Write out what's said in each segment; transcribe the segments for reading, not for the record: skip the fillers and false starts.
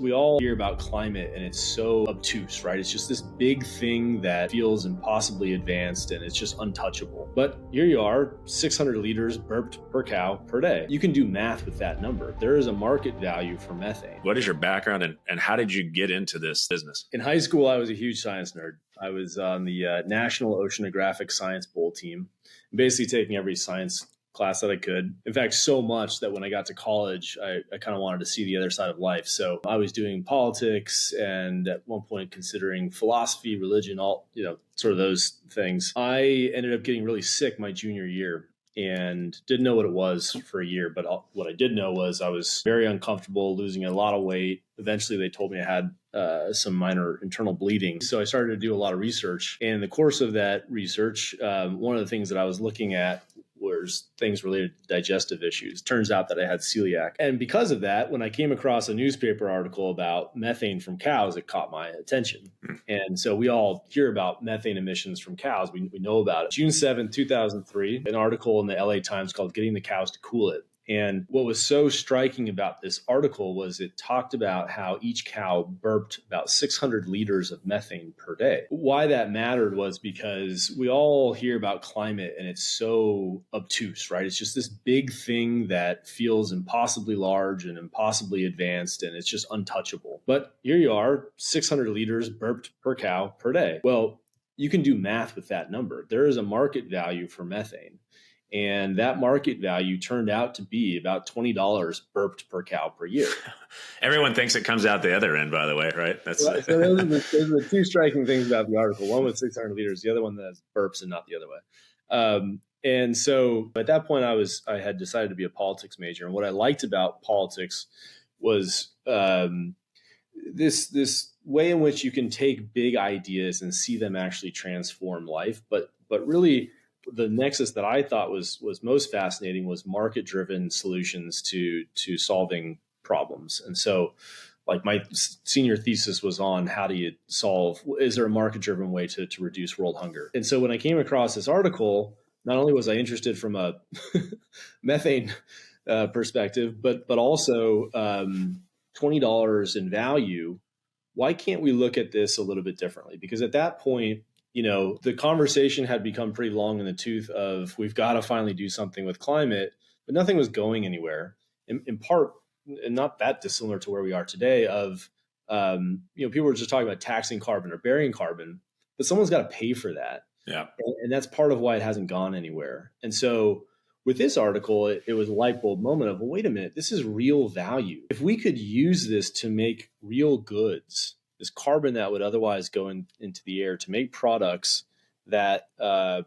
We all hear about climate and it's so obtuse, right? It's just this big thing that feels impossibly advanced and it's just untouchable. But here you are, 600 liters burped per cow per day. You can do math with that number. There is a market value for methane. What is your background and how did you get into this business? In high school, I was a huge science nerd. I was on the National Oceanographic Science Bowl team, basically taking every science class that I could. In fact, so much that when I got to college, I kind of wanted to see the other side of life. So I was doing politics and at one point considering philosophy, religion, all, sort of those things. I ended up getting really sick my junior year and didn't know what it was for a year. But what I did know was I was very uncomfortable, losing a lot of weight. Eventually, they told me I had some minor internal bleeding. So I started to do a lot of research. And in the course of that research, one of the things that I was looking at was things related to digestive issues. Turns out that I had celiac. And because of that, when I came across a newspaper article about methane from cows, it caught my attention. And so we all hear about methane emissions from cows. We know about it. June 7th, 2003, an article in the LA Times called Getting the Cows to Cool It. And what was so striking about this article was it talked about how each cow burped about 600 liters of methane per day. Why that mattered was because we all hear about climate and it's so obtuse, right? It's just this big thing that feels impossibly large and impossibly advanced and it's just untouchable. But here you are, 600 liters burped per cow per day. Well, you can do math with that number. There is a market value for methane. And that market value turned out to be about $20 burped per cow per year. Everyone thinks it comes out the other end, by the way, right? So those are the two striking things about the article. One was 600 liters, the other one that burps and not the other way. And so at that point, I had decided to be a politics major. And what I liked about politics was this way in which you can take big ideas and see them actually transform life. But really, the nexus that I thought was most fascinating was market-driven solutions to solving problems. And so like my senior thesis was on how do you solve, is there a market-driven way to reduce world hunger? And so when I came across this article, not only was I interested from a methane perspective, but also $20 in value. Why can't we look at this a little bit differently? Because at that point, the conversation had become pretty long in the tooth of we've got to finally do something with climate, but nothing was going anywhere. In part, and not that dissimilar to where we are today of, people were just talking about taxing carbon or burying carbon, but someone's got to pay for that. Yeah. And that's part of why it hasn't gone anywhere. And so with this article, it was a light bulb moment of, well, wait a minute, this is real value. If we could use this to make real goods, this carbon that would otherwise go into the air to make products that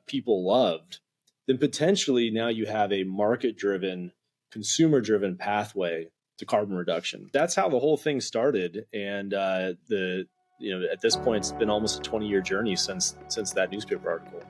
people loved, then potentially now you have a market-driven, consumer-driven pathway to carbon reduction. That's how the whole thing started. And at this point, it's been almost a 20-year journey since that newspaper article.